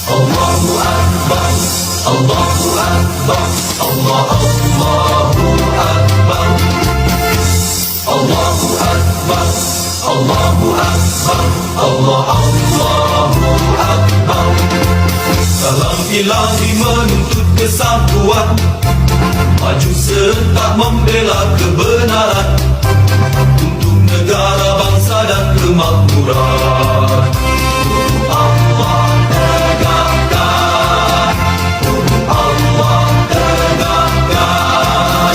Allahu Akbar, Allahu Akbar, Allahu Akbar, Allahu Akbar, Allahu Akbar, Allahu Akbar. Salam ilahi menuntut kesatuan, maju serta membela kebenaran untuk negara, bangsa dan kemakmuran. Allah tegakkan, Allah tegakkan.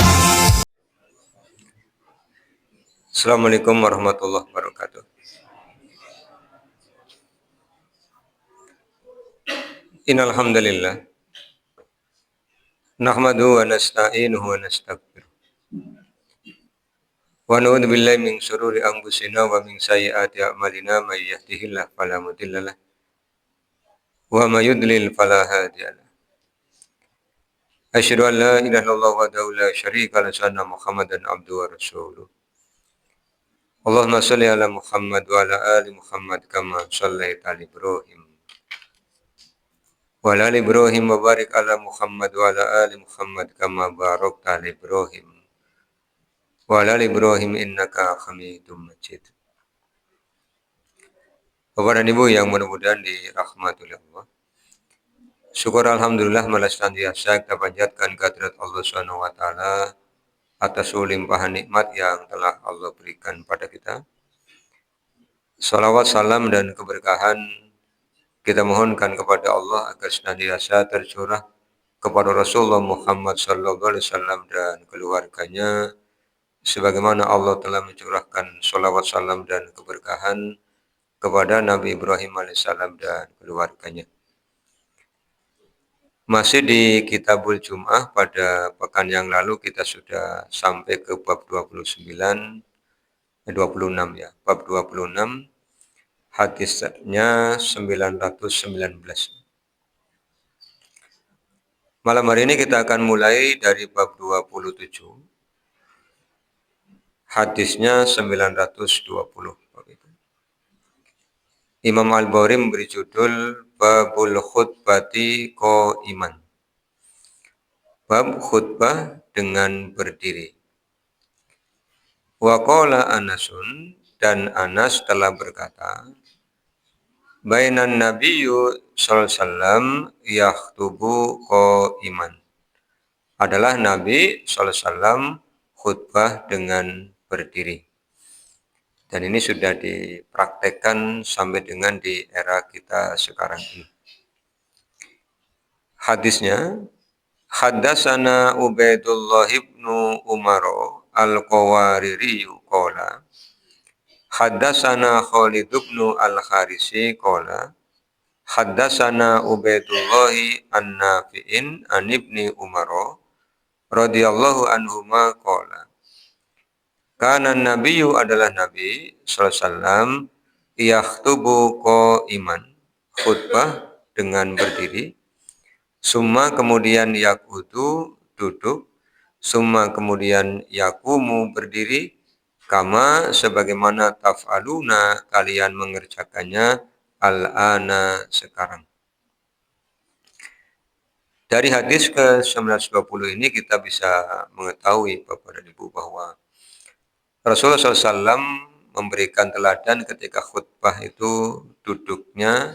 Assalamualaikum warahmatullahi wabarakatuh. Innal hamdalillah nahmaduhu wa nasta'inuhu wa nastaghfiruh wa na'udzu billahi min syururi anfusina wa min sayyiati a'malina may yahdihillahu fala mudhillalah wa may yudlil fala hadiyalah. Asyhadu an la ilaha illallah wahdahu la syarika lahu wa anna Muhammadan abduhu wa rasuluh. Allahumma shalli ala Muhammad wa ala ali Muhammad kama shallaita ala Ibrahim wa ala ali Ibrahim wa barik ala Muhammad wa ala ali Muhammad kama barakta ala Ibrahim wa ala ali Ibrahim innaka Hamidum Majid. Bapak dan Ibu yang mudah-mudahan dirahmati oleh Allah. Syukur alhamdulillah malah senantiasa kita panjatkan kehadirat Allah Subhanahu wa taala atas limpahan nikmat yang telah Allah berikan pada kita. Salawat, salam dan keberkahan kita mohonkan kepada Allah agar senantiasa tercurah kepada Rasulullah Muhammad SAW dan keluarganya, sebagaimana Allah telah mencurahkan salawat, salam dan keberkahan kepada Nabi Ibrahim alaihissalam dan keluarganya. Masih di Kitabul Jum'ah, pada pekan yang lalu kita sudah sampai ke bab 26 ya, bab 26. Hadisnya 919. Malam hari ini kita akan mulai dari bab 27. Hadisnya 920. Imam Al-Bukhari memberi judul Babul Khutbati Qa'iman. Bab khutbah dengan berdiri. Wa qala Anasun, dan Anas telah berkata, Bainan Nabiyyu sallallahu alaihi wasallam yakhtubu qa'iman. Adalah Nabi sallallahu alaihi wasallam khutbah dengan berdiri. Dan ini sudah dipraktekkan sampai dengan di era kita sekarang ini. Hadisnya, Haddatsana Ubaidullah ibnu Umar al-Qawariri qala Haddatsana Khalid ibn al-Kharisi qala Haddatsana Ubaidullah an-Nafi'in an ibni Umar radhiyallahu anhuma qala Kana nabiyyu, adalah Nabi sallallahu alaihi wasallam yakhtubu qa'iman, khutbah dengan berdiri, summa kemudian yaqudu, duduk, summa kemudian yaqumu, berdiri, kama sebagaimana taf'aluna, kalian mengerjakannya, al-ana, sekarang. Dari hadis ke-920 ini kita bisa mengetahui Bapak dan Ibu bahwa Rasulullah SAW memberikan teladan ketika khutbah itu duduknya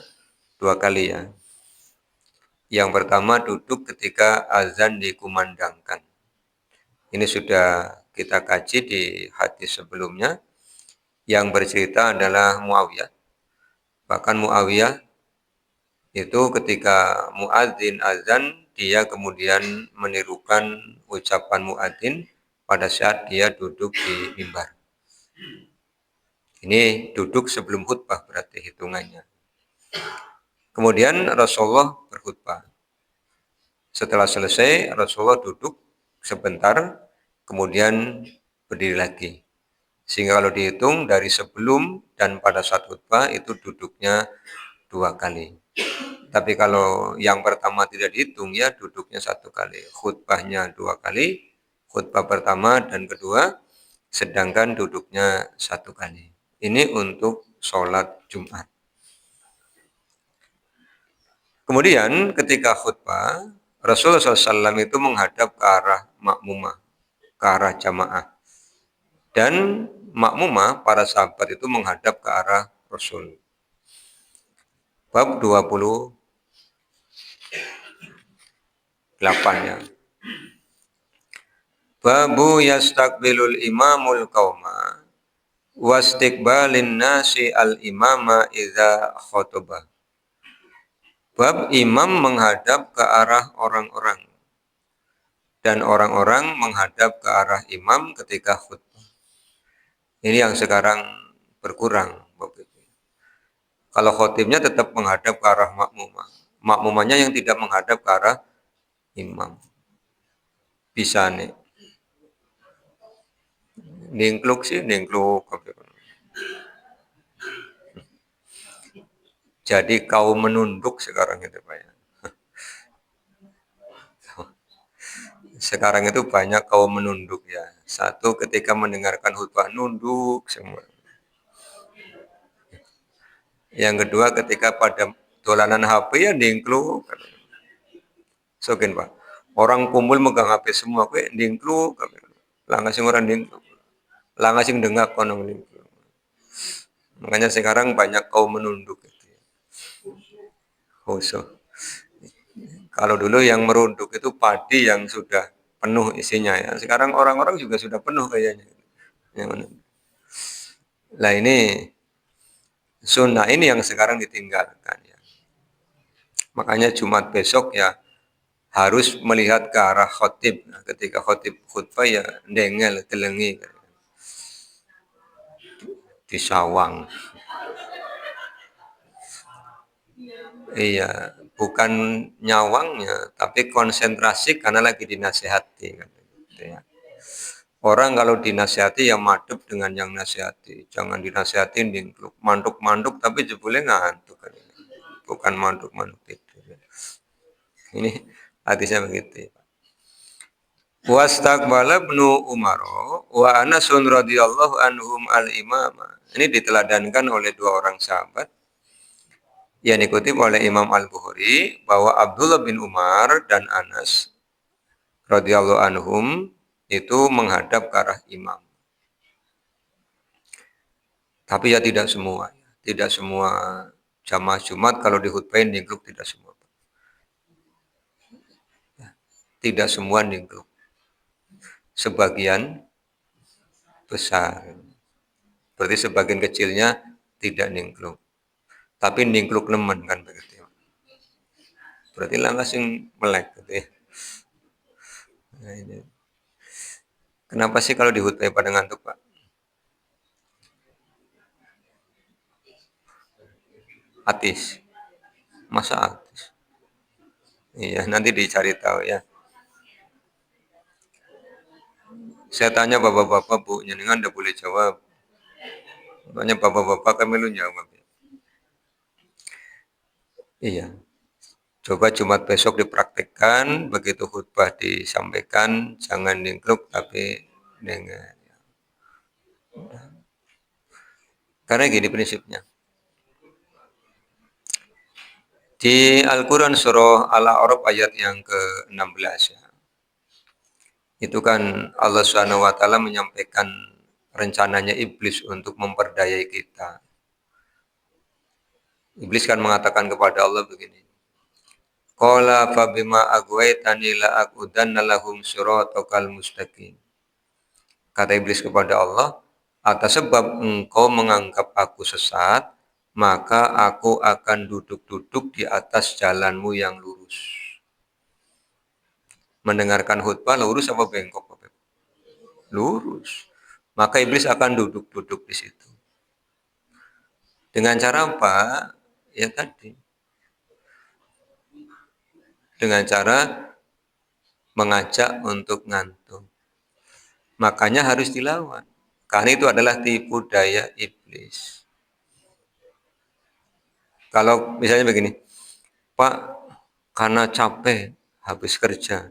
2 kali ya. Yang pertama duduk ketika azan dikumandangkan. Ini sudah kita kaji di hadis sebelumnya. Yang bercerita adalah Muawiyah. Bahkan Muawiyah itu ketika muadzin azan, dia kemudian menirukan ucapan muadzin pada saat dia duduk di mimbar. Ini duduk sebelum khutbah berarti hitungannya. Kemudian Rasulullah berkhutbah. Setelah selesai, Rasulullah duduk sebentar, kemudian berdiri lagi. Sehingga kalau dihitung dari sebelum dan pada saat khutbah itu duduknya 2 kali. Tapi kalau yang pertama tidak dihitung ya duduknya 1 kali. Khutbahnya 2 kali, khutbah pertama dan kedua, sedangkan duduknya 1 kali. Ini untuk sholat Jumat. Kemudian ketika khutbah, Rasulullah SAW itu menghadap ke arah makmumah, ke arah jamaah. Dan makmumah, para sahabat itu menghadap ke arah Rasul. Bab 28-nya. Babu yastaqbilul imamul qauma wastiqbalin nasi al-imama idza khotbah. Bab imam menghadap ke arah orang-orang dan orang-orang menghadap ke arah imam ketika khutbah. Ini yang sekarang berkurang. Kalau khotibnya tetap menghadap ke arah makmumah. Makmumahnya yang tidak menghadap ke arah imam. Bisa nih. Ningkluk sih, ningkluk. Jadi kaum menunduk sekarang itu Pak ya. Sekarang itu banyak kaum menunduk ya. Satu ketika mendengarkan khutbah nunduk semua. Yang kedua ketika pada dolanan HP ya ningkluk. Sokin Pak. Orang kumpul megang HP semua kue ningkluk. Langga sing orang ningkluk. Langga sing dengar kono ningkluk. Makanya sekarang banyak kaum menunduk gitu. Khusus. Kalau dulu yang merunduk itu padi yang sudah penuh isinya ya. Sekarang orang-orang juga sudah penuh kayaknya. Nah ini sunnah ini yang sekarang ditinggalkan ya. Makanya Jumat besok ya harus melihat ke arah khotib. Nah, ketika khotib khutbah ya dengel, telengi. Disawang. Iya, bukan nyawangnya, tapi konsentrasi karena lagi dinasehati. Gitu ya. Orang kalau dinasehati ya madep dengan yang nasehati. Jangan dinasehati ningkluk. Manduk-manduk tapi jebule ngantuk. Kan. Bukan manduk-manduk tidur. Ini hadisnya begitu. Wastaqbala ibnu Umar wa Anasun radhiyallahu anhum al-imama. Ini diteladankan oleh dua orang sahabat yang dikutip oleh Imam Al-Bukhari bahwa Abdullah bin Umar dan Anas radhiyallahu anhum itu menghadap ke arah imam. Tapi ya tidak semua. Tidak semua jamaah Jumat kalau dikhutbahin ningkluk tidak semua. Tidak semua ningkluk. Sebagian besar. Berarti sebagian kecilnya tidak ningkluk. Tapi ningkluk nemen kan begitu. Berarti langkah sing melek gitu ya. Nah, ini. Kenapa sih kalau dihutbah pada ngantuk, Pak? Atis. Masa atis? Iya, nanti dicari tahu ya. Saya tanya bapak-bapak, Bu, nyenengan udah boleh jawab. Tanya bapak-bapak kami lu jawab. Iya. Coba Jumat besok dipraktekkan, begitu khutbah disampaikan, jangan ningkluk tapi dengar. Karena gini prinsipnya. Di Al-Quran surah Al-A'raf ayat yang ke-16 ya. Itu kan Allah Subhanahu wa taala menyampaikan rencananya iblis untuk memperdayai kita. Iblis kan mengatakan kepada Allah begini. Qala fa bima aghwaytani la aqudanna lahum siratal mustaqim. Kata iblis kepada Allah, atas sebab engkau menganggap aku sesat, maka aku akan duduk-duduk di atas jalanmu yang lurus. Mendengarkan khutbah lurus apa bengkok? Lurus. Maka iblis akan duduk-duduk di situ. Dengan cara apa? Ya tadi. Dengan cara mengajak untuk ngantuk. Makanya harus dilawan. Karena itu adalah tipu daya iblis. Kalau misalnya begini, Pak, karena capek habis kerja.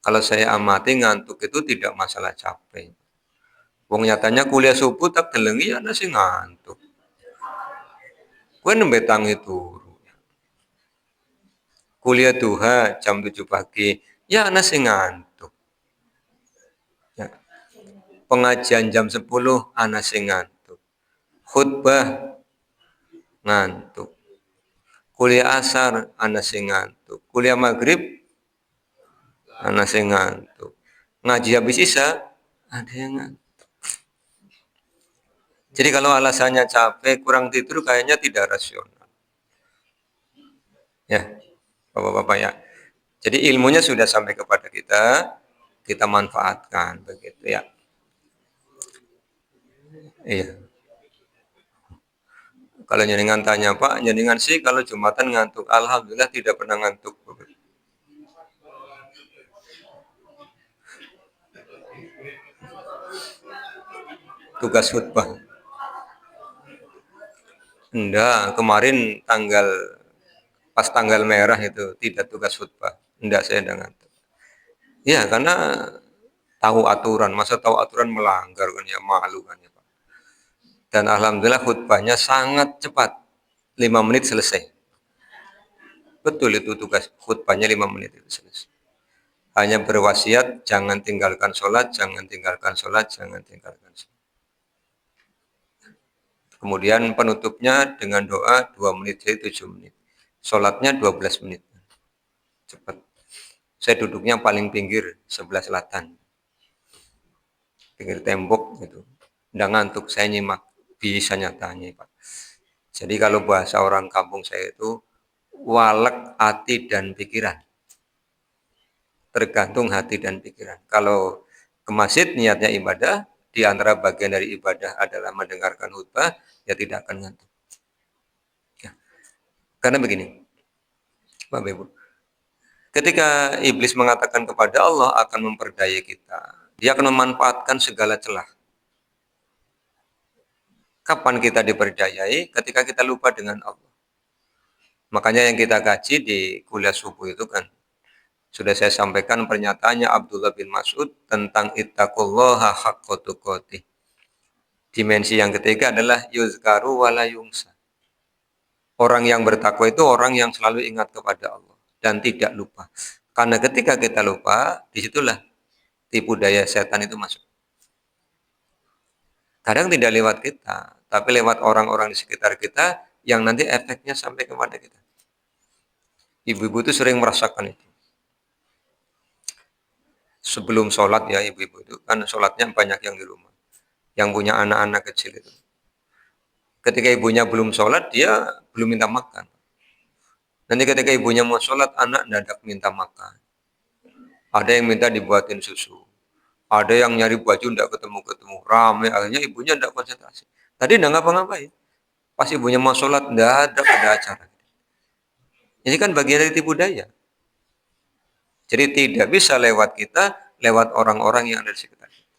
Kalau saya amati ngantuk itu tidak masalah capek. Wong nyatanya kuliah subuh tak telengi ana sing ngantuk. Kowe nembe tangi turu. Kuliah duha jam 7 pagi, ya ana sing ngantuk. Ya. Pengajian jam 10 ana sing ngantuk. Khutbah ngantuk. Kuliah asar ana sing ngantuk. Kuliah maghrib ana sing ngantuk. Ngaji habis isya ada yang ngantuk. Jadi kalau alasannya capek, kurang tidur kayaknya tidak rasional. Ya, Bapak-bapak ya. Jadi ilmunya sudah sampai kepada kita manfaatkan begitu ya. Iya. Kalau jenengan tanya Pak, jenengan sih kalau Jumatan ngantuk, alhamdulillah tidak pernah ngantuk. Tugas khutbah. Enggak, kemarin pas tanggal merah itu tidak tugas khutbah. Enggak, saya enggak ngantuk. Ya, karena tahu aturan, masa tahu aturan melanggar kan ya, malu kan ya Pak. Dan alhamdulillah khutbahnya sangat cepat. 5 menit selesai. Betul itu tugas khutbahnya 5 menit itu selesai. Hanya berwasiat, jangan tinggalkan sholat, jangan tinggalkan sholat, jangan tinggalkan sholat. Kemudian penutupnya dengan doa 2 menit, jadi 7 menit. Sholatnya 12 menit. Cepat. Saya duduknya paling pinggir, sebelah selatan. Pinggir tembok gitu. Nggak ngantuk, saya nyimak. Bisa nyatanya Pak. Jadi kalau bahasa orang kampung saya itu, walek hati dan pikiran. Tergantung hati dan pikiran. Kalau ke masjid niatnya ibadah, di antara bagian dari ibadah adalah mendengarkan khutbah, ya tidak akan ngantuk. Ya. Karena begini, Bapak Ibu, ketika iblis mengatakan kepada Allah akan memperdaya kita, dia akan memanfaatkan segala celah. Kapan kita diperdayai? Ketika kita lupa dengan Allah. Makanya yang kita kaji di kuliah subuh itu kan, sudah saya sampaikan pernyataannya Abdullah bin Mas'ud tentang ittaqullaha haqqa tuqatih. Dimensi yang ketiga adalah yuzkaru wala yungsa. Orang yang bertakwa itu orang yang selalu ingat kepada Allah dan tidak lupa. Karena ketika kita lupa, disitulah tipu daya setan itu masuk. Kadang tidak lewat kita, tapi lewat orang-orang di sekitar kita yang nanti efeknya sampai kepada kita. Ibu-ibu itu sering merasakan itu. Sebelum sholat ya ibu-ibu itu, kan sholatnya banyak yang di rumah. Yang punya anak-anak kecil itu. Ketika ibunya belum sholat, dia belum minta makan. Nanti ketika ibunya mau sholat, anak dadak minta makan. Ada yang minta dibuatin susu. Ada yang nyari baju tidak ketemu-ketemu. Rame, akhirnya ibunya tidak konsentrasi. Tadi tidak ngapa-ngapain. Pas ibunya mau sholat, tidak ada acara. Ini kan bagian dari tipu daya. Jadi tidak bisa lewat kita, lewat orang-orang yang ada di sekitar kita.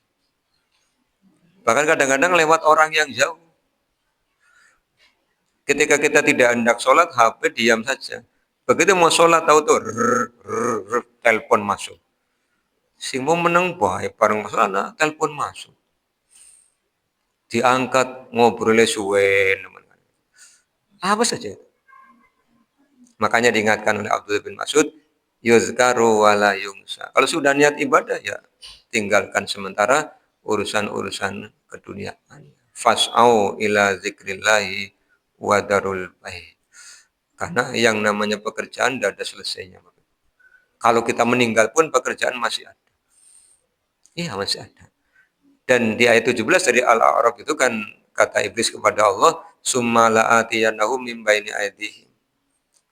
Bahkan kadang-kadang lewat orang yang jauh. Ketika kita tidak hendak sholat, HP diam saja. Begitu mau sholat, tahu tuh, telepon masuk. Si mau menang baik, bareng masalah, telepon masuk. Diangkat, ngobrolnya suwe. Apa saja. Makanya diingatkan oleh Abdullah bin Mas'ud, yuzkaru wala yungsa. Kalau sudah niat ibadah, ya tinggalkan sementara urusan-urusan keduniaan. Fas'au ila zikrillahi wadarul baik. Karena yang namanya pekerjaan tidak ada selesainya. Kalau kita meninggal pun pekerjaan masih ada. Iya masih ada. Dan di ayat 17 dari Al-A'raf itu kan kata iblis kepada Allah, summa la'atiyannahum min baini aydihim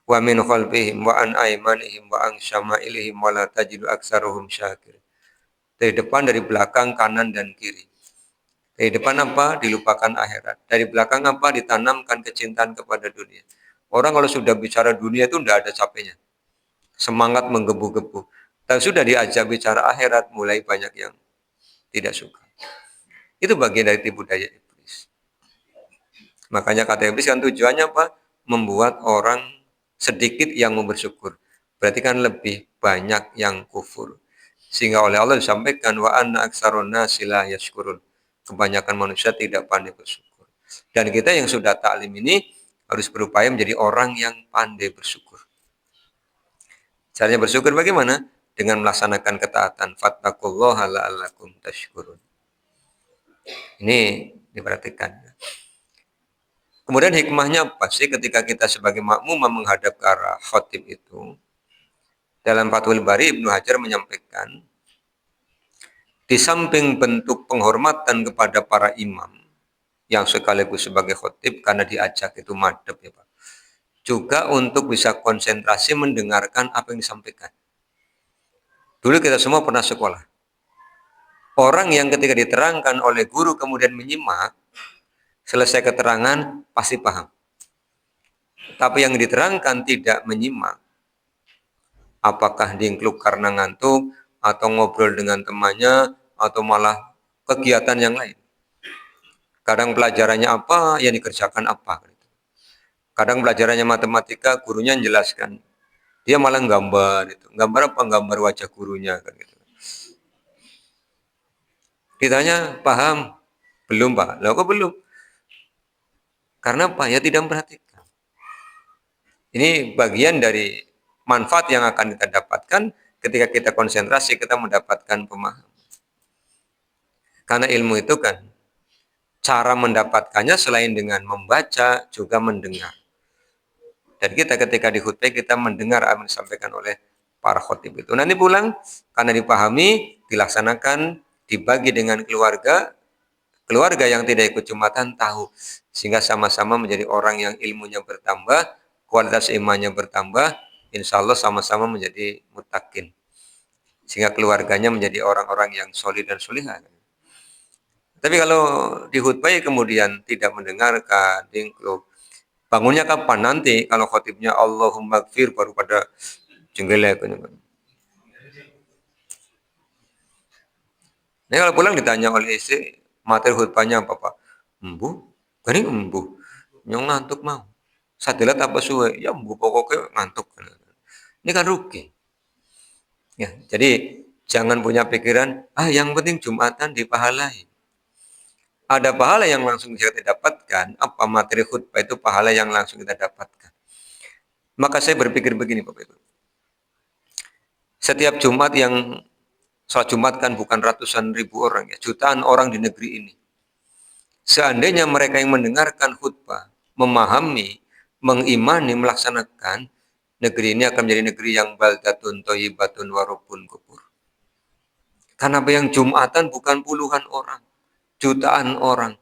wa min khalfihim wa an aymanihim wa an syama'ilihim wa la tajidu aksaruhum syakir. Dari depan, dari belakang, kanan dan kiri. Dari depan apa? Dilupakan akhirat. Dari belakang apa? Ditanamkan kecintaan kepada dunia. Orang kalau sudah bicara dunia itu tidak ada capeknya. Semangat menggebu-gebu. Dan sudah diajak bicara akhirat, mulai banyak yang tidak suka. Itu bagian dari tipu daya iblis. Makanya kata iblis kan tujuannya apa? Membuat orang sedikit yang mau bersyukur. Berarti kan lebih banyak yang kufur. Sehingga oleh Allah disampaikan wa anna aktsarun nasi la yashkurun. Kebanyakan manusia tidak pandai bersyukur. Dan kita yang sudah taklim ini harus berupaya menjadi orang yang pandai bersyukur. Caranya bersyukur bagaimana? Dengan melaksanakan ketaatan. Fattaqullaha la'allakum tashkurun. Ini diperhatikan. Kemudian hikmahnya apa sih ketika kita sebagai makmum menghadap ke arah khotib itu? Dalam Fathul Bari Ibnu Hajar menyampaikan, di samping bentuk penghormatan kepada para imam yang sekaligus sebagai khotib karena diajak itu madhab ya Pak. Juga untuk bisa konsentrasi mendengarkan apa yang disampaikan. Dulu kita semua pernah sekolah. Orang yang ketika diterangkan oleh guru kemudian menyimak, selesai keterangan pasti paham. Tapi yang diterangkan tidak menyimak, apakah dingkluk karena ngantuk, atau ngobrol dengan temannya, atau malah kegiatan yang lain. Kadang pelajarannya apa, yang dikerjakan apa. Kadang pelajarannya matematika, gurunya menjelaskan. Dia malah gambar itu. Gambar apa? Gambar wajah gurunya. Kan gitu. Ditanya, paham? Belum Pak. Lah kok belum? Karena apa? Ya tidak memperhatikan. Ini bagian dari manfaat yang akan kita dapatkan ketika kita konsentrasi, kita mendapatkan pemahaman. Karena ilmu itu kan, cara mendapatkannya selain dengan membaca, juga mendengar. Dan kita ketika di khutbah, kita mendengar apa yang disampaikan oleh para khotib itu. Nanti pulang, karena dipahami, dilaksanakan, dibagi dengan keluarga, keluarga yang tidak ikut Jumatan tahu. Sehingga sama-sama menjadi orang yang ilmunya bertambah, kualitas imannya bertambah, insya Allah sama-sama menjadi mutakin. Sehingga keluarganya menjadi orang-orang yang solid dan solihah. Tapi kalau di khutbah kemudian tidak mendengarkan, dingkluk, bangunnya kapan? Nanti kalau khotibnya Allahumma gfir baru pada jenggelek. Nah kalau pulang ditanya oleh istri, materi khutbahnya apa Pak? Embu, kan embu, nyong ngantuk mau. Sadilat apa suwe? Ya embu pokoknya ngantuk. Ini kan rugi. Ya, jadi jangan punya pikiran, yang penting Jumatan dipahalai. Ada pahala yang langsung kita dapatkan, apa materi khutbah itu pahala yang langsung kita dapatkan. Maka saya berpikir begini Bapak Ibu. Setiap Jumat yang sholat Jumat kan bukan ratusan ribu orang ya, jutaan orang di negeri ini. Seandainya mereka yang mendengarkan khutbah, memahami, mengimani, melaksanakan, negeri ini akan menjadi negeri yang baldatun thayyibatun warabun ghafur. Karena yang Jumatan bukan puluhan orang, jutaan orang.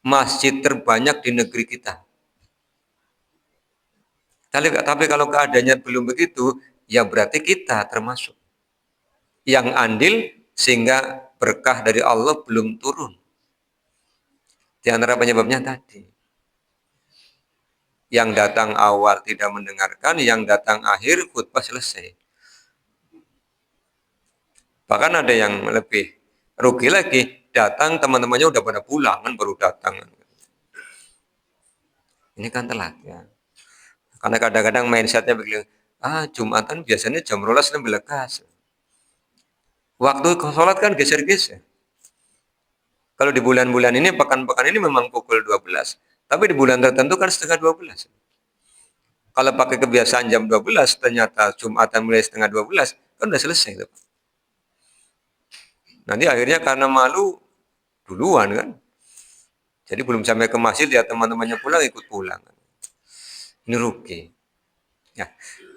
Masjid terbanyak di negeri kita. Tapi kalau keadaannya belum begitu, ya berarti kita termasuk yang andil sehingga berkah dari Allah belum turun. Di antara penyebabnya tadi. Yang datang awal tidak mendengarkan, yang datang akhir khutbah selesai. Bahkan ada yang lebih rugi lagi, datang teman-temannya udah pada pulang kan baru datang. Ini kan telat ya. Karena kadang-kadang mindsetnya begini, Jumatan biasanya jam 12 lebih lekas. Waktu sholat kan geser-geser. Kalau di bulan-bulan ini, pekan-pekan ini memang pukul 12. Tapi di bulan tertentu kan setengah 12. Kalau pakai kebiasaan jam 12, ternyata Jumatan mulai setengah 12, kan udah selesai. Nanti akhirnya karena malu, duluan kan. Jadi belum sampai ke masjid, ya teman-temannya pulang, ikut pulang. Ini rugi. Ya,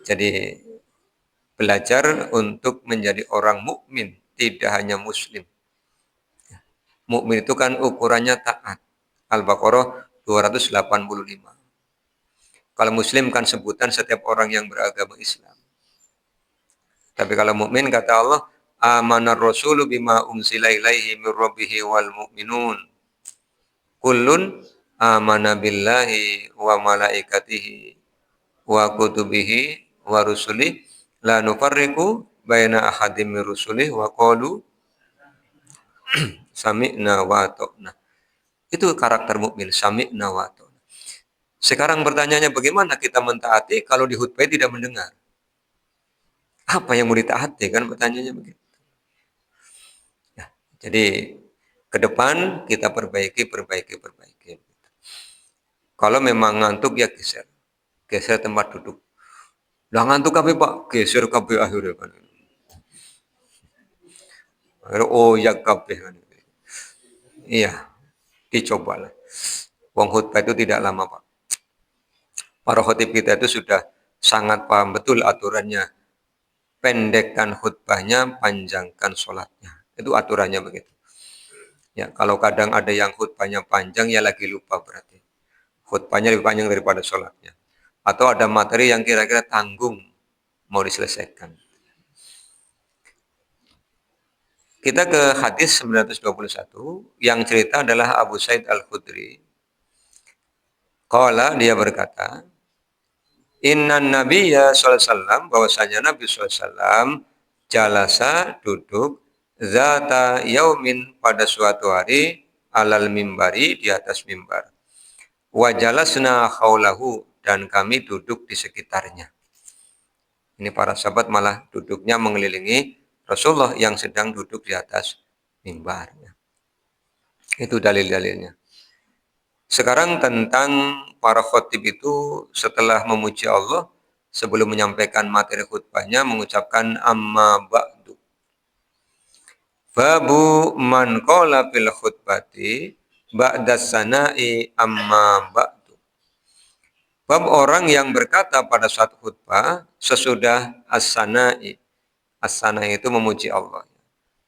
jadi belajar untuk menjadi orang mukmin, tidak hanya muslim. Mukmin itu kan ukurannya taat. Al-Baqarah 285. Kalau muslim kan sebutan setiap orang yang beragama Islam. Tapi kalau mukmin kata Allah, amanar rasulu bima unsila ilaihi mir rabbihi wal mu'minun. Kullun amana billahi wa malaikatihi wa kutubihi wa rusuli la nufarriqu baina ahadim mir rusuli wa qalu sami'na wa ata'na. Itu karakter mukmin, sami'na wa ata'na. Sekarang pertanyaannya bagaimana kita mentaati kalau di khutbah tidak mendengar? Apa yang mau ditaati kan pertanyaannya begitu. Ya, jadi ke depan kita perbaiki. Kalau memang ngantuk ya geser tempat duduk. Lah ngantuk kabeh Pak, geser kabeh akhirnya kan. Akhirnya oh ya kabeh kan. Iya, dicobalah. Wong khutbah itu tidak lama Pak. Para khotib kita itu sudah sangat paham betul aturannya. Pendekkan khutbahnya, panjangkan sholatnya. Itu aturannya begitu. Ya, kalau kadang ada yang khutbahnya panjang, ya lagi lupa berarti. Khutbahnya lebih panjang daripada sholatnya. Atau ada materi yang kira-kira tanggung mau diselesaikan. Kita ke hadis 921 yang cerita adalah Abu Said Al-Khudri. Qala dia berkata, Inna Nabiyya sallallahu alaihi wasallam bahwasanya Nabi sallallahu alaihi wasallam jalasa duduk zata yaumin pada suatu hari alal mimbari di atas mimbar. Wa jalasna khaulahu dan kami duduk di sekitarnya. Ini para sahabat malah duduknya mengelilingi Rasulullah yang sedang duduk di atas mimbar. Itu dalil-dalilnya. Sekarang tentang para khotib itu setelah memuji Allah, sebelum menyampaikan materi khutbahnya mengucapkan amma ba'du. Babu man qala fil khutbati ba'da sana'i amma ba'du. Bab orang yang berkata pada saat khutbah sesudah as-sana'i. As-sana'i itu memuji Allah.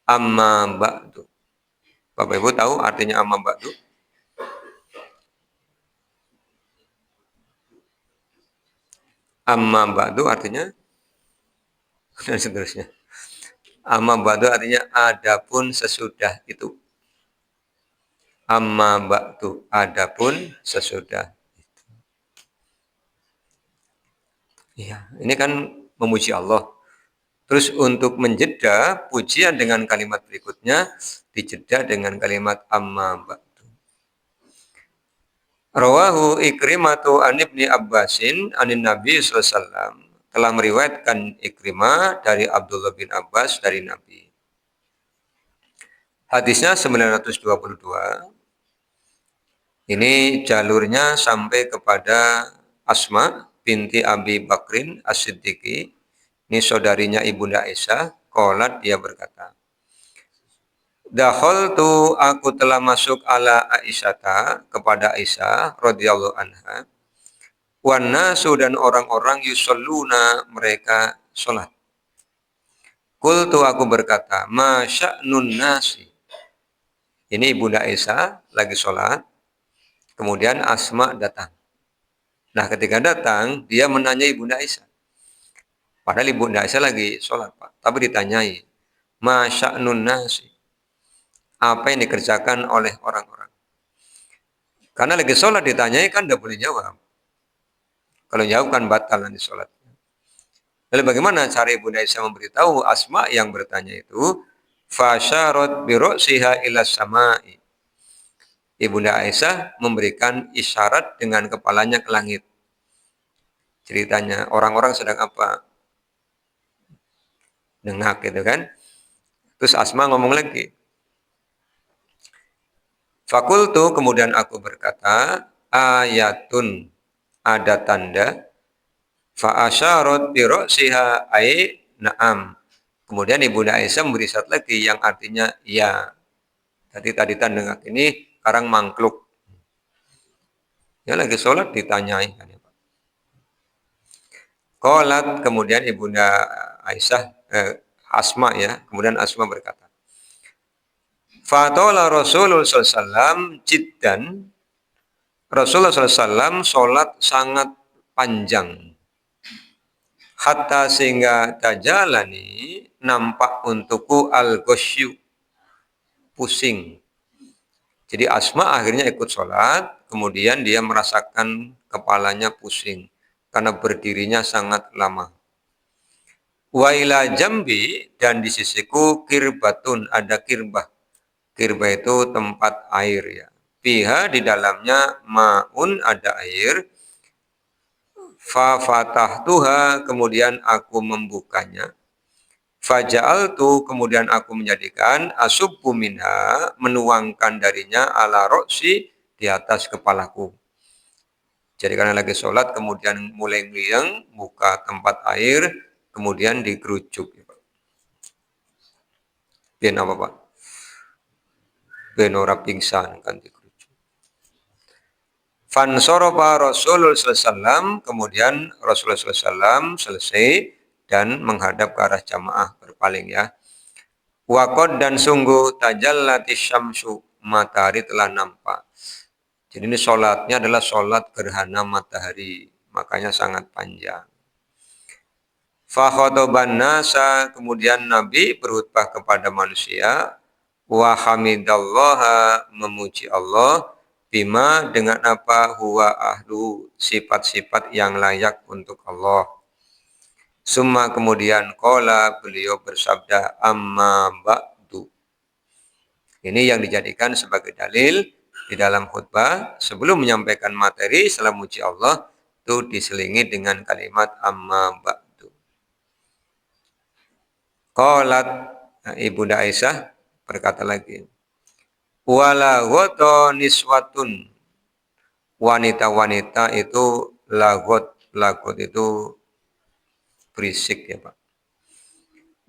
Amma ba'du. Bapak Ibu tahu artinya amma ba'du? Amma ba'du artinya dan seterusnya. Amma ba'du artinya adapun sesudah itu. Amma ba'du adapun sesudah itu. Iya, ini kan memuji Allah. Terus untuk menjeda pujian dengan kalimat berikutnya dijeda dengan kalimat amma ba'du. Rawahu Ikrimatu an Ibni Abbasin anin Nabi SAW telah meriwayatkan Ikrimah dari Abdullah bin Abbas dari Nabi. Hadisnya 922. Ini jalurnya sampai kepada Asma binti Abi Bakrin As-Siddiqi. Ini saudarinya Ibunda Aisyah. Qalat dia berkata, Dakhaltu aku telah masuk ala Aisyata kepada Aisyah radhiyallahu anha. Wan nasu dan orang-orang yusalluna mereka salat. Qultu aku berkata, ma sya'nun nasi. Ini Ibunda Aisyah lagi salat. Kemudian Asma datang. Nah, ketika datang dia menanya Ibunda Aisyah. Padahal Ibunda Aisyah lagi salat, Pak. Tapi ditanyai, ma sya'nun nasi. Apa yang dikerjakan oleh orang-orang. Karena lagi sholat ditanyai kan tidak boleh jawab. Kalau jawab kan batal nanti sholatnya. Lalu bagaimana cara Ibunda Aisyah memberitahu Asma yang bertanya itu? Fasyarat biru'siha ila sama'i. Ibunda Aisyah memberikan isyarat dengan kepalanya ke langit. Ceritanya orang-orang sedang apa? Dengak gitu kan. Terus Asma ngomong lagi. Fakultu kemudian aku berkata, ayatun ada tanda, fa'asyarat birosiha ay na'am. Kemudian Ibunda Aisyah memberi syarat lagi yang artinya ya. Tadi tanda ini sekarang mangkluk. Ya lagi sholat ditanyai. Qalat kemudian Ibunda Aisyah Asma ya, kemudian Asma berkata, Fatola Rasulullah SAW jiddan. Rasulullah SAW sholat sangat panjang. Hatta sehingga tajalani nampak untukku al-ghosyu. Pusing. Jadi Asma akhirnya ikut sholat. Kemudian dia merasakan kepalanya pusing. Karena berdirinya sangat lama. Wa ila jambi dan di sisiku kirbatun ada kirbah. Kirbah itu tempat air ya. Fiha di dalamnya ma'un ada air. Fa fatahtuha kemudian aku membukanya. Faja'altu kemudian aku menjadikan asubbu minha menuangkan darinya ala roksi di atas kepalaku. Jadi karena lagi sholat kemudian mulai ngeliang, buka tempat air, kemudian dikerucuk. Ben apa Pak? Ben ora pingsan kan dikerucuk. Fansorofa Rasulullah SAW, kemudian Rasulullah SAW selesai dan menghadap ke arah jamaah berpaling ya. Wakod dan sungguh tajallati syamsu, matahari telah nampak. Jadi ini sholatnya adalah sholat gerhana matahari, makanya sangat panjang. Fakhotoban nasa, kemudian Nabi berkhutbah kepada manusia, wa hamidallaha, memuji Allah, bima, dengan apa, huwa ahlu, sifat-sifat yang layak untuk Allah. Summa kemudian kola, beliau bersabda, amma ba'du. Ini yang dijadikan sebagai dalil di dalam khutbah sebelum menyampaikan materi setelah muji Allah itu diselingi dengan kalimat amma ba'du. Qalat, Ibunda Aisyah berkata lagi, wala ghoto niswatun, wanita-wanita itu lagot itu berisik ya Pak.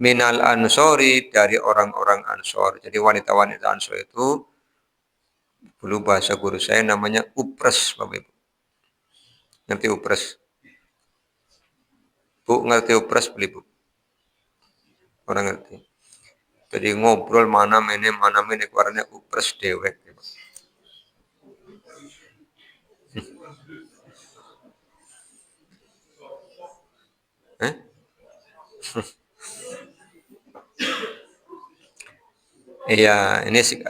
Minal ansori, dari orang-orang ansor. Jadi wanita-wanita ansor itu dulu bahasa guru saya namanya upres Bapak Ibu. Ngerti upres? Bu, ngerti upres beli Bu? Orang ngerti. Jadi ngobrol mana mene keluarnya upres dewek. Ya, Pak. Eh? Iya, ini sih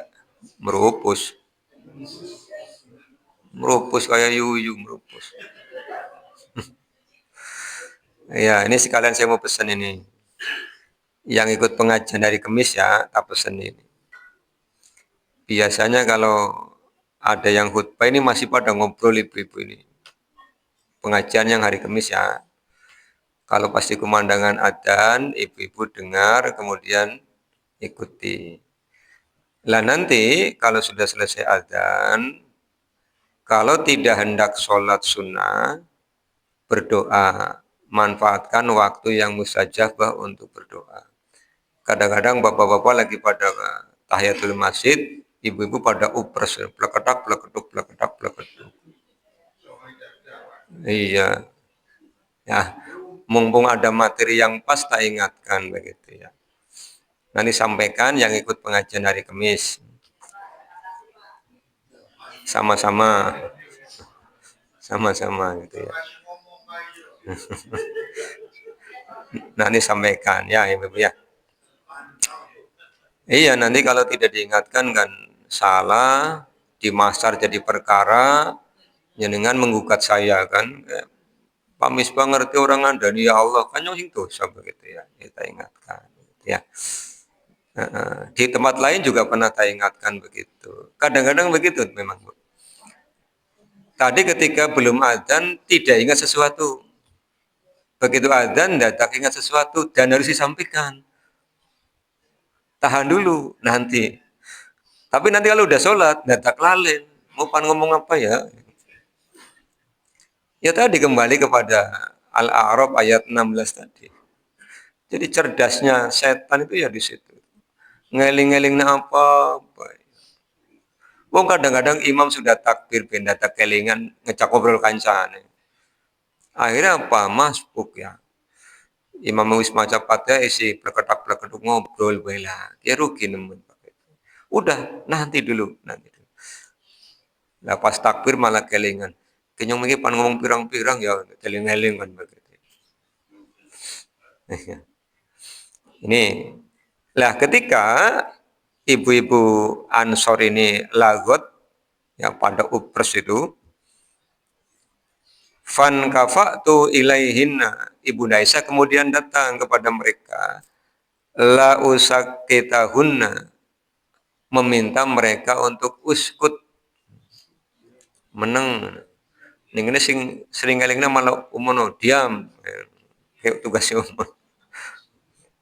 merupus. Merupus kayak yuyu merupus. Iya, ini sekalian saya mau pesan ini. Yang ikut pengajian dari Kemis ya, tak pesan ini. Biasanya kalau ada yang khutbah ini masih pada ngobrol ibu-ibu ini. Pengajian yang hari Kemis ya. Kalau pasti kumandangan adzan, ibu-ibu dengar, kemudian ikuti. Lah nanti kalau sudah selesai adzan, kalau tidak hendak sholat sunnah, berdoa. Manfaatkan waktu yang mustajabah untuk berdoa. Kadang-kadang bapak-bapak lagi pada tahiyatul masjid, ibu-ibu pada upres, pleketak, pleketuk, pleketak, pleketuk. Iya, ya, mumpung ada materi yang pas tak ingatkan begitu ya. Nanti sampaikan yang ikut pengajian hari Kamis. Sama-sama gitu ya. Nanti sampaikan ya ibu-ibu ya. Iya, nanti kalau tidak diingatkan kan salah, dimasar jadi perkara, jenengan menggugat saya kan. Pak Misbah ngerti orang ngandani ya Allah kan yang dosa begitu ya. Kita ingatkan gitu ya. Di tempat lain juga pernah saya ingatkan begitu. Kadang-kadang begitu memang Bu. Tadi ketika belum adzan tidak ingat sesuatu. Begitu adzan datang ingat sesuatu dan harus disampaikan. Tahan dulu nanti. Tapi nanti kalau udah sholat, datang lalen. Mau pan ngomong apa ya? Ya tadi kembali kepada Al-A'raf ayat 16 tadi. Jadi cerdasnya setan itu ya di situ. Ngeling-ngeling apa? Wong kadang-kadang imam sudah takbir benda tak kelingan ngecak ngobrol kancane. Akhirnya apa? Masbuk ya. Imam wis maca Fatihah isi pleketak-pleketuk ngobrol bela. Ya rugi nemen. Udah, nanti dulu, nanti. Lah pas takbir malah kelingan. Kenyong iki pan ngomong pirang-pirang ya keling-eling kan begitu. Ini lah ketika ibu-ibu Ansor ini lagot yang pada upres itu fan kafa'tu ilaihinna, Ibu Aisyah kemudian datang kepada mereka la usakitahunna, meminta mereka untuk uskut, meneng. Ning ini sering ngelingna malah umono diam kayak tugasnya umum.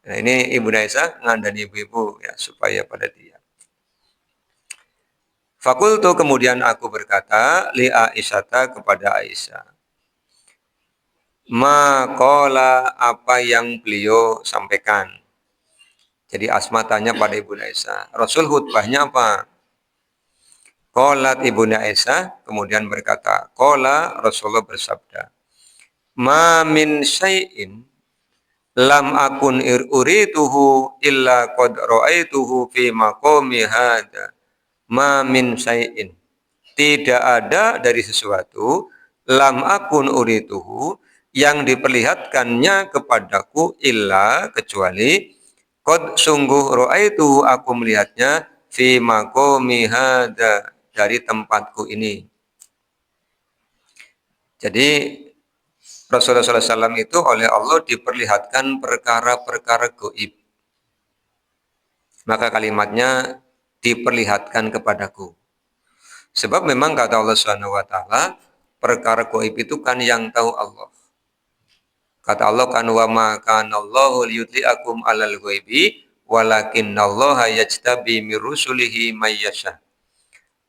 Nah, ini Ibu Aisyah ngandani ibu-ibu ya supaya pada diam. Fakultu kemudian aku berkata li Aisyata kepada Aisyah. Makola apa yang beliau sampaikan. Jadi Asma tanya pada Ibu Aisyah, Rasul khutbahnya apa? Qalat Ibu Aisyah kemudian berkata, Qala Rasulullah bersabda, Ma min syai'in lam akun urituhu illa qad ra'aituhu fi maqami hada. Ma min syai'in. Tidak ada dari sesuatu lam akun urituhu yang diperlihatkannya kepadaku illa kecuali qad sungguh ra'aituhu aku melihatnya fi maqami hada dari tempatku ini. Jadi Rasulullah SAW itu oleh Allah diperlihatkan perkara-perkara goib. Maka kalimatnya diperlihatkan kepadaku. Sebab memang kata Allah SWT, perkara goib itu kan yang tahu Allah. Kata Allah kan wa ma kana Allahu liyudli'akum 'alal ghaibi walakinnallaha yajtabi mir rusulihi may yasha.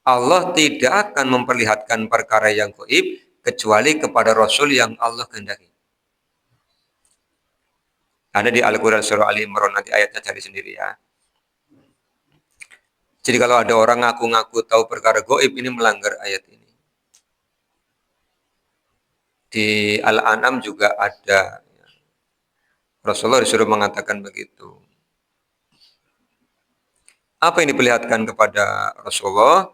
Allah tidak akan memperlihatkan perkara yang goib kecuali kepada Rasul yang Allah kehendaki. Ada di Al-Quran surah Ali Imran, nanti ayatnya cari sendiri ya. Jadi kalau ada orang ngaku-ngaku tahu perkara goib, ini melanggar ayat ini. Di Al-An'am juga ada. Rasulullah disuruh mengatakan begitu. Apa yang diperlihatkan kepada Rasulullah?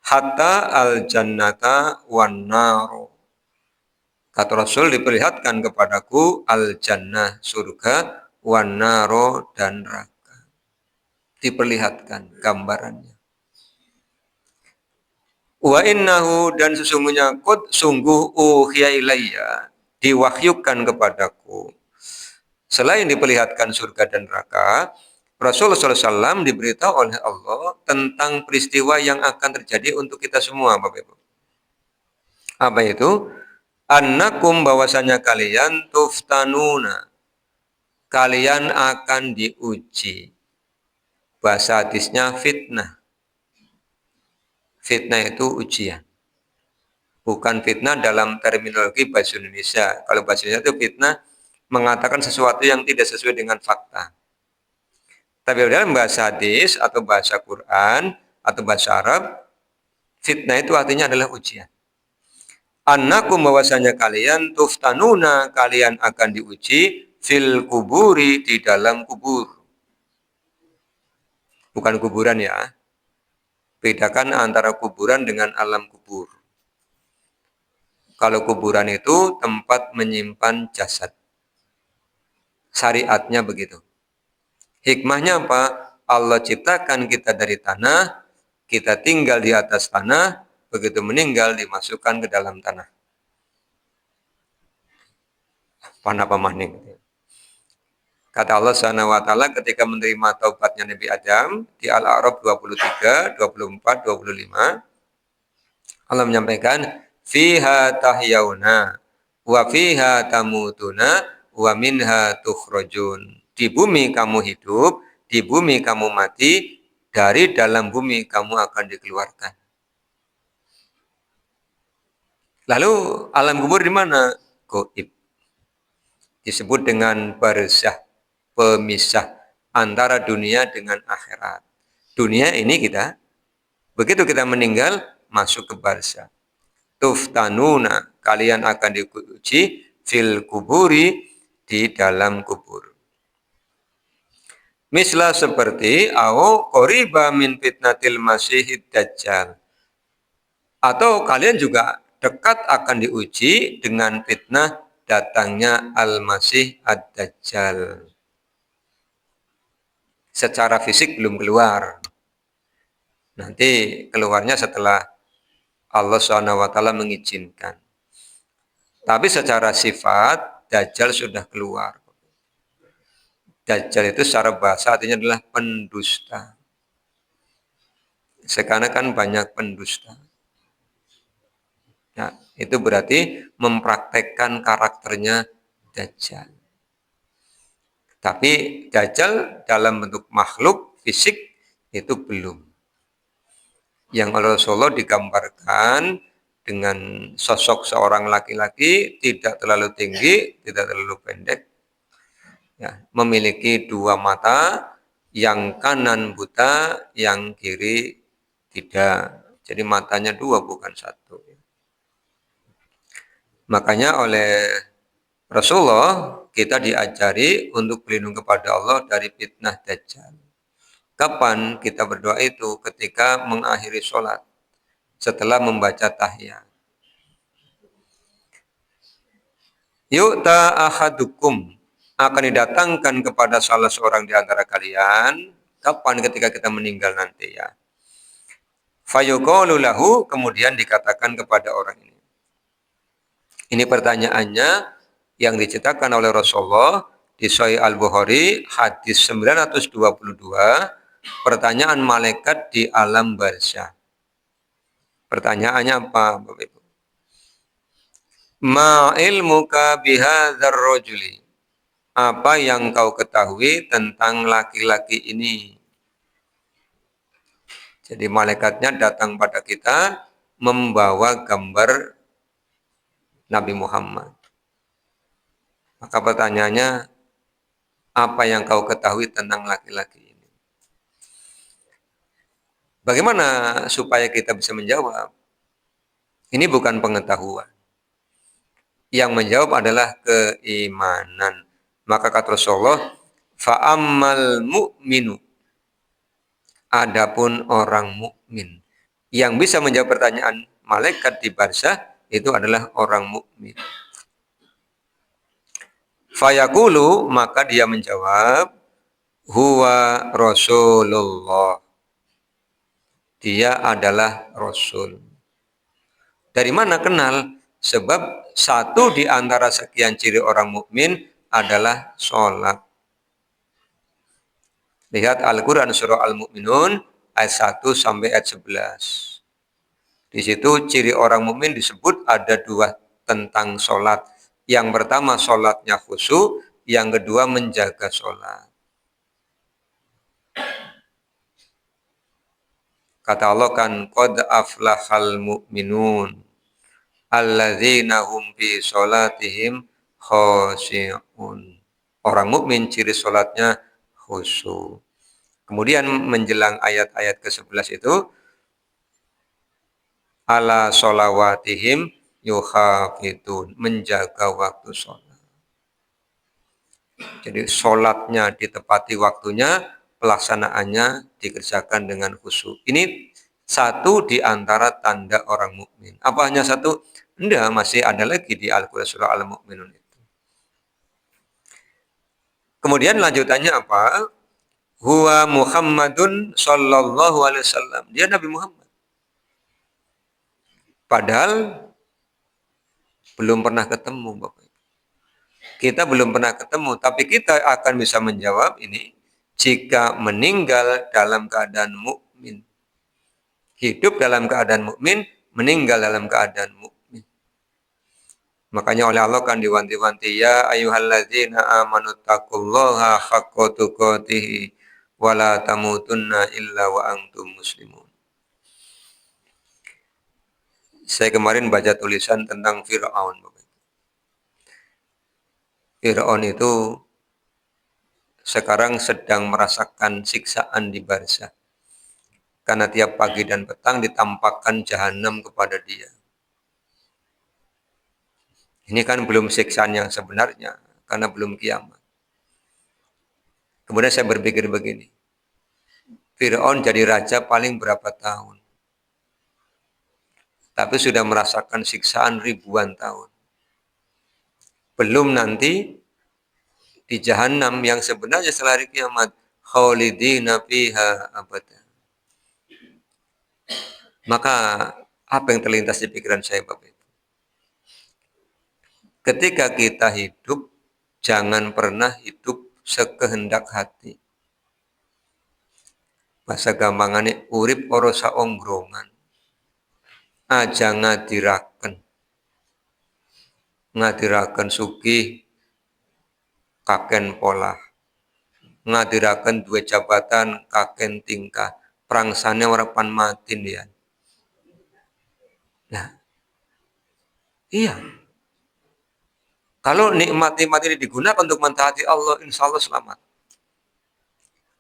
Hatta al-jannata wan naru. Kata Rasul diperlihatkan kepadaku al-jannah surga, wan naru dan neraka. Diperlihatkan gambarannya. Wa innahu dan sesungguhnya qad sungguh uhiya ilayya diwahyukan kepadaku. Selain diperlihatkan surga dan neraka, Rasulullah SAW diberitahu oleh Allah tentang peristiwa yang akan terjadi untuk kita semua, Bapak Ibu. Apa itu? Annakum bahwasanya kalian tuftanuna. Kalian akan diuji. Bahasa hadisnya fitnah. Fitnah itu ujian. Bukan fitnah dalam terminologi bahasa Indonesia. Kalau bahasa Indonesia itu fitnah mengatakan sesuatu yang tidak sesuai dengan fakta. Tapi dalam bahasa hadis atau bahasa Quran atau bahasa Arab, fitnah itu artinya adalah ujian. Annakum bahwasanya kalian tuftanuna, kalian akan diuji fil kuburi, di dalam kubur. Bukan kuburan ya. Bedakan antara kuburan dengan alam kubur. Kalau kuburan itu tempat menyimpan jasad. Syariatnya begitu. Hikmahnya apa? Allah ciptakan kita dari tanah, kita tinggal di atas tanah, begitu meninggal dimasukkan ke dalam tanah. Panah pemaning. Kata Allah SWT ketika menerima taubatnya Nabi Adam di Al-A'raf 23, 24, 25, Allah menyampaikan, fiha tahyauna wa fiha tamutuna wa minha tukhrajun. Di bumi kamu hidup, di bumi kamu mati, dari dalam bumi kamu akan dikeluarkan. Lalu alam kubur di mana? Gaib. Disebut dengan barzah, pemisah antara dunia dengan akhirat. Dunia ini kita, begitu kita meninggal, masuk ke barzah. Tuftanuna, kalian akan diuji fil kuburi, di dalam kubur. Mislah seperti au qoriba min fitnatil masihid dajjal. Atau kalian juga dekat akan diuji dengan fitnah datangnya Al-Masih Ad-Dajjal. Secara fisik belum keluar. Nanti keluarnya setelah Allah SWT mengizinkan. Tapi secara sifat Dajjal sudah keluar. Dajjal itu secara bahasa artinya adalah pendusta. Sekarang kan banyak pendusta. Ya, itu berarti mempraktekkan karakternya Dajjal. Tapi Dajjal dalam bentuk makhluk fisik itu belum. yang oleh Rasulullah digambarkan dengan sosok seorang laki-laki tidak terlalu tinggi, tidak terlalu pendek, ya, memiliki dua mata, yang kanan buta, yang kiri tidak. Jadi matanya dua bukan satu. Makanya oleh Rasulullah kita diajari untuk berlindung kepada Allah dari fitnah Dajjal. Kapan kita berdoa itu? Ketika mengakhiri sholat, setelah membaca tahiyat. Yu'ta ahadukum, akan didatangkan kepada salah seorang di antara kalian. Kapan? Ketika kita meninggal nanti ya. Fayuqalu lahu, kemudian dikatakan kepada orang ini. Ini pertanyaannya yang diceritakan oleh Rasulullah di Sahih Al-Bukhari hadis 922, pertanyaan malaikat di alam barzah. Pertanyaannya apa, Bapak Ibu? Ma ilmuka bihadzal rajuli? Apa yang kau ketahui tentang laki-laki ini? Jadi malaikatnya datang pada kita membawa gambar Nabi Muhammad. Maka pertanyaannya, apa yang kau ketahui tentang laki-laki ini? Bagaimana supaya kita bisa menjawab? Ini bukan pengetahuan. Yang menjawab adalah keimanan. Maka kata Rasulullah, fa'ammal mu'minu, adapun orang mukmin yang bisa menjawab pertanyaan malaikat di barzah itu adalah orang mukmin. Fayaqulu, maka dia menjawab, huwa Rasulullah. Dia adalah Rasul. Dari mana kenal? Sebab satu di antara sekian ciri orang mukmin adalah sholat. Lihat Al-Quran surah Al-Mu'minun ayat 1 sampai ayat 11. Di situ ciri orang mukmin disebut ada dua tentang sholat. Yang pertama sholatnya khusyuk, yang kedua menjaga sholat. Kata Allah kan, qad aflahal mu'minun alladzina hum fi sholatihim khashi'un. Orang mukmin ciri sholatnya khusyuk. Kemudian menjelang ayat-ayat ke-11 itu, ala sholawatihim yuhafidun, menjaga waktu sholat. Jadi sholatnya ditepati waktunya, pelaksanaannya dikerjakan dengan khusyuk. Ini satu di antara tanda orang mukmin. Apa hanya satu? Enggak, masih ada lagi di Al-Quran surah Al-Mu'minun itu. Kemudian lanjutannya apa? Huwa Muhammadun sallallahu alaihi wasallam. Dia Nabi Muhammad. Padahal belum pernah ketemu, Bapak. Kita belum pernah ketemu, tapi kita akan bisa menjawab ini jika meninggal dalam keadaan mukmin. Hidup dalam keadaan mukmin, meninggal dalam keadaan mukmin. Makanya oleh Allah kan diwanti-wanti, ya ayyuhalladzina amanu taqullaha haqqa tuqatih wa la tamutunna illa wa antum muslimun. Saya kemarin baca tulisan tentang Fir'aun. Fir'aun itu sekarang sedang merasakan siksaan di barzah. Karena tiap pagi dan petang ditampakkan jahanam kepada dia. Ini kan belum siksaan yang sebenarnya, karena belum kiamat. Kemudian saya berpikir begini, Fir'aun jadi raja paling berapa tahun? Tapi sudah merasakan siksaan ribuan tahun. Belum nanti di jahanam yang sebenarnya setelah hari kiamat, khalidina fiha abada. Maka apa yang terlintas di pikiran saya, Bapak Ibu? Ketika kita hidup, jangan pernah hidup sekehendak hati. Bahasa gampangannya urip ora saonggrongan. Aja ngadiraken sugih kaken pola, ngadiraken duwe jabatan kaken tingkah, prangsane ora pan matin ya. Nah, iya. Kalau nikmat-nikmat ini digunakan untuk mentaati Allah, insya Allah selamat.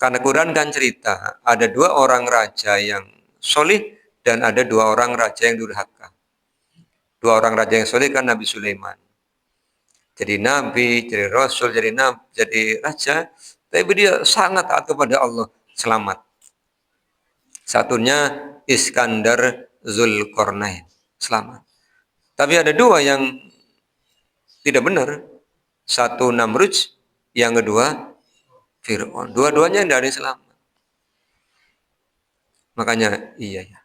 Karena Quran kan cerita, ada dua orang raja yang solih dan ada dua orang raja yang durhaka. Dua orang raja yang solih kan Nabi Sulaiman. Jadi Nabi, jadi Rasul, jadi raja. Tapi dia sangat taat kepada Allah, selamat. Satunya Iskandar Zulkarnain, selamat. Tapi ada dua yang tidak benar. Satu Namrud, yang kedua Fir'aun. Dua-duanya tidak ada yang selamat. Makanya iya ya.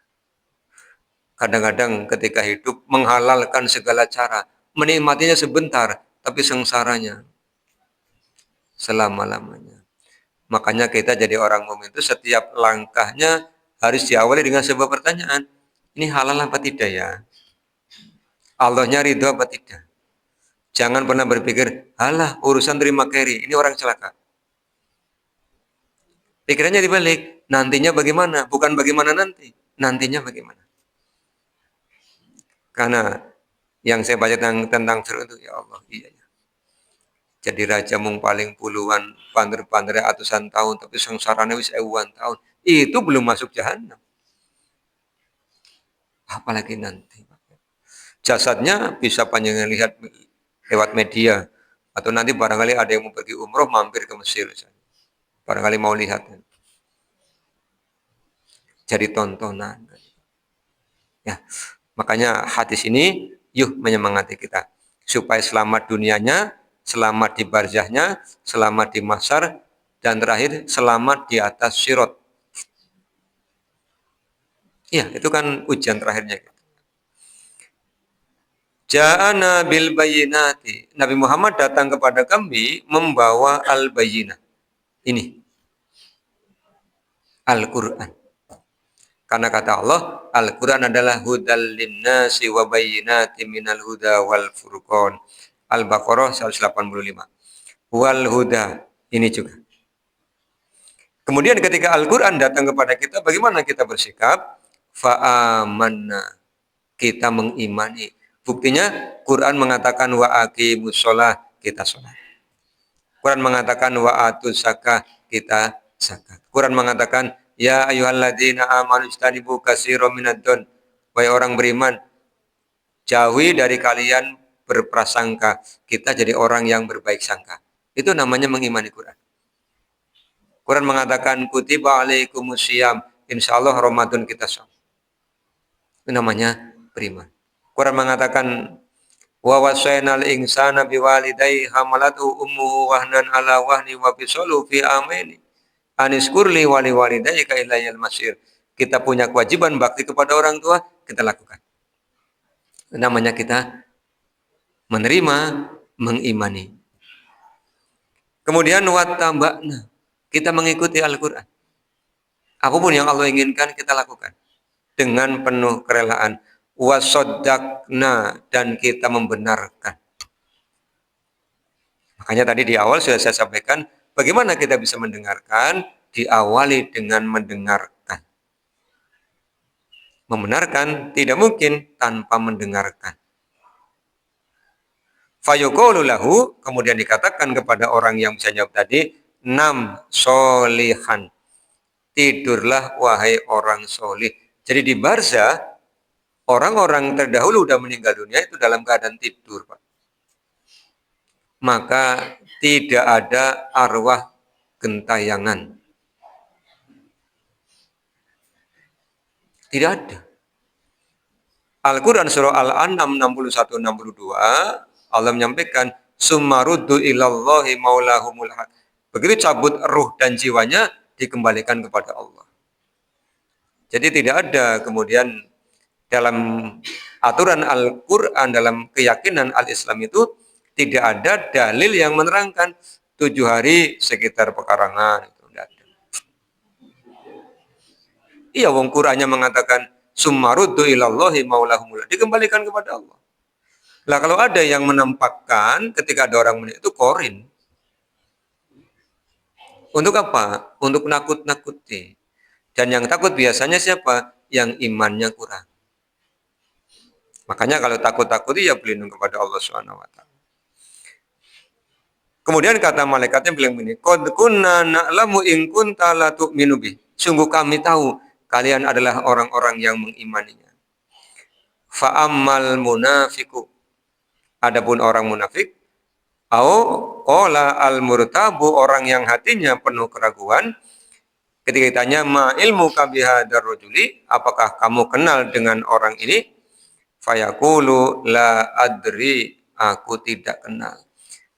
Kadang-kadang ketika hidup menghalalkan segala cara, menikmatinya sebentar, tapi sengsaranya selama-lamanya. Makanya kita jadi orang mukmin itu setiap langkahnya harus diawali dengan sebuah pertanyaan. Ini halal apa tidak ya? Allahnya ridho apa tidak? Jangan pernah berpikir, halah urusan terima keri, ini orang celaka. Pikirannya dibalik, nantinya bagaimana? Bukan bagaimana nanti, nantinya bagaimana? Karena yang saya baca tentang Fir'aun itu, ya Allah, iya ya. Jadi raja mung paling puluhan, pander-pander atusan tahun, tapi sengsaranya wis ewan tahun. Itu belum masuk jahanam. Apalagi nanti. Jasadnya bisa panjangnya lihat lewat media. Atau nanti barangkali ada yang mau pergi umroh, mampir ke Mesir. Barangkali mau lihat. Jadi tontonan. Ya, makanya hadis ini, yuk menyemangati kita. Supaya selamat dunianya, selamat di barzahnya, selamat di mahsyar, dan terakhir selamat di atas sirat. Iya, itu kan ujian terakhirnya. Ja'ana bil bayyinati. Nabi Muhammad datang kepada kami membawa al-bayyinah. Ini Al-Qur'an. Karena kata Allah, Al-Qur'an adalah hudal linnasi wa bayyinatin minal huda wal furqan. Al-Baqarah 185. Wal huda, ini juga. Kemudian ketika Al-Qur'an datang kepada kita, bagaimana kita bersikap? Fa'amanna. Kita mengimani. Buktinya Quran mengatakan wa aqimus shalah, kita sholat. Quran mengatakan wa atuz zakah, kita zakat. Quran mengatakan ya ayyuhalladzina amanu istanibu katsiran minadh-dhon. Wahai orang beriman, jauhi dari kalian berprasangka. Kita jadi orang yang berbaik sangka. Itu namanya mengimani Quran. Quran mengatakan kutiba alaikumusiyam, insyaallah Ramadan kita shom. Itu namanya beriman. Quran mengatakan wa wasainal insana biwalidayhi hamalatu ummuhu wahnan ala wahni wa fisalu fi amaini aniskurli wali walidayka ilayal masir. Kita punya kewajiban bakti kepada orang tua, kita lakukan. Namanya kita menerima, mengimani. Kemudian wattaba'na, kita mengikuti Al-Qur'an. Apapun yang Allah inginkan kita lakukan dengan penuh kerelaan. Wasoddaqna, dan kita membenarkan. Makanya tadi di awal sudah saya sampaikan, bagaimana kita bisa mendengarkan? Diawali dengan mendengarkan. Membenarkan tidak mungkin tanpa mendengarkan. Fayuqulu lahu, kemudian dikatakan kepada orang yang bisa jawab tadi, nam solihan. Tidurlah wahai orang solih. Jadi di barzah, orang-orang terdahulu sudah meninggal dunia itu dalam keadaan tidur, Pak. Maka tidak ada arwah gentayangan. Tidak ada. Al-Quran surah Al-An'am 61-62, Allah menyampaikan, Summaruddu ilallahi maulahumul haq. Begitu cabut ruh dan jiwanya, dikembalikan kepada Allah. Jadi tidak ada kemudian dalam aturan Al-Quran, dalam keyakinan Al-Islam itu, tidak ada dalil yang menerangkan 7 hari sekitar pekarangan. Itu tidak ada. Iya, wong Qurannya mengatakan, Summaruddu ilallahi maulahumul haq. Dikembalikan kepada Allah. Lah kalau ada yang menampakkan ketika ada orang meninggal itu korin. Untuk apa? Untuk nakut-nakuti. Dan yang takut biasanya siapa? Yang imannya kurang. Makanya kalau takut-takut ya berlindung kepada Allah Subhanahu wa taala. Kemudian kata malaikatnya bilang begini, "Qad kunna na'lamu in kunta la tu'minu bih." Sungguh kami tahu kalian adalah orang-orang yang mengimaninya. Fa ammal munafiqu. Adapun orang munafik, au qala al murtabu, orang yang hatinya penuh keraguan, ketika ditanya ma ilmu kabihadar rajuli, apakah kamu kenal dengan orang ini? Fayaqulu la adri, aku tidak kenal.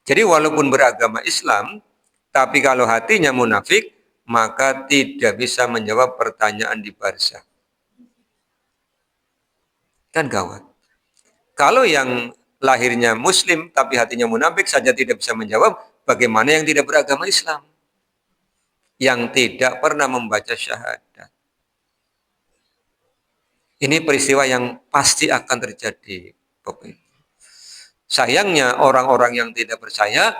Jadi walaupun beragama Islam, tapi kalau hatinya munafik, maka tidak bisa menjawab pertanyaan di barzah. Kan gawat. Kalau yang lahirnya muslim tapi hatinya munafik saja tidak bisa menjawab, bagaimana yang tidak beragama Islam? Yang tidak pernah membaca syahadat. Ini peristiwa yang pasti akan terjadi, Bapak Ibu. Sayangnya orang-orang yang tidak percaya,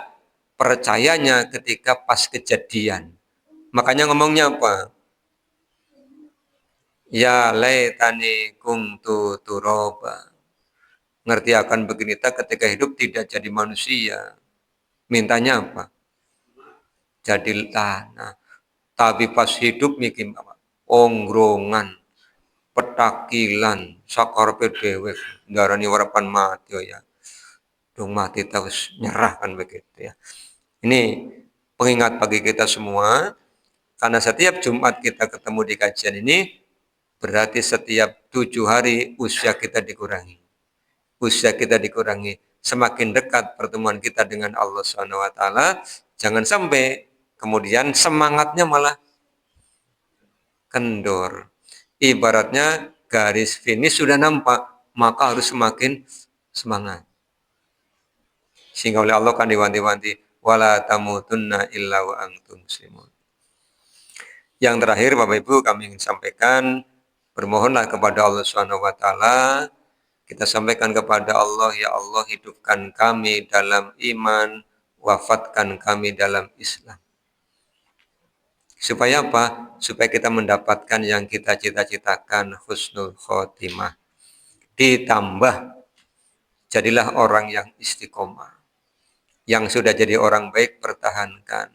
percayanya ketika pas kejadian. Makanya ngomongnya apa? Ya laitani kuntu turoba. Ngerti akan begini tak ketika hidup tidak jadi manusia. Mintanya apa? Jadi tanah. Tapi pas hidup mikir apa? Ongrongan, petakilan, sakar dewek, darani warapan mati ya. Dong mati terus nyerah kan begitu ya. Ini pengingat bagi kita semua, karena setiap Jumat kita ketemu di kajian ini, berarti setiap 7 hari usia kita dikurangi. Usia kita dikurangi. Semakin dekat pertemuan kita dengan Allah Subhanahu wa taala, jangan sampai kemudian semangatnya malah kendor. Ibaratnya garis finish sudah nampak, maka harus semakin semangat. Sehingga oleh Allah kan diwanti-wanti, wala tamutunna illa wa antum muslimun. Yang terakhir Bapak Ibu kami ingin sampaikan, bermohonlah kepada Allah Subhanahu wa taala, kita sampaikan kepada Allah, ya Allah hidupkan kami dalam iman, wafatkan kami dalam Islam. Supaya apa? Supaya kita mendapatkan yang kita cita-citakan, husnul khotimah. Ditambah, jadilah orang yang istiqomah. Yang sudah jadi orang baik, pertahankan.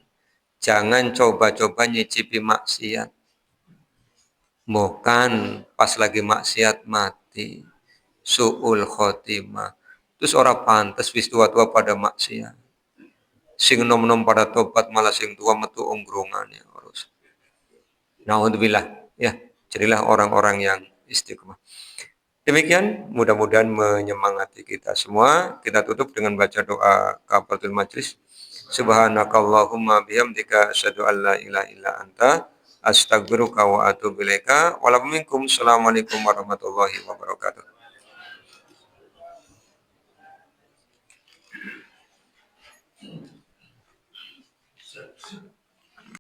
Jangan coba-coba nyicipi maksiat. Bukan pas lagi maksiat mati. Su'ul khotimah. Terus orang pantas wis tua-tua pada maksiat. Sing nom-nom pada tobat malah sing tua metu ongkrongannya. Na'udzubillah. Ya, jadilah orang-orang yang istiqomah. Demikian, mudah-mudahan menyemangati kita semua. Kita tutup dengan baca doa kafaratul majlis. Subhanakallahumma bihamdika asyhadu an la ilaha illa anta astaghfiruka wa atubu ilaika. Assalamualaikum warahmatullahi wabarakatuh.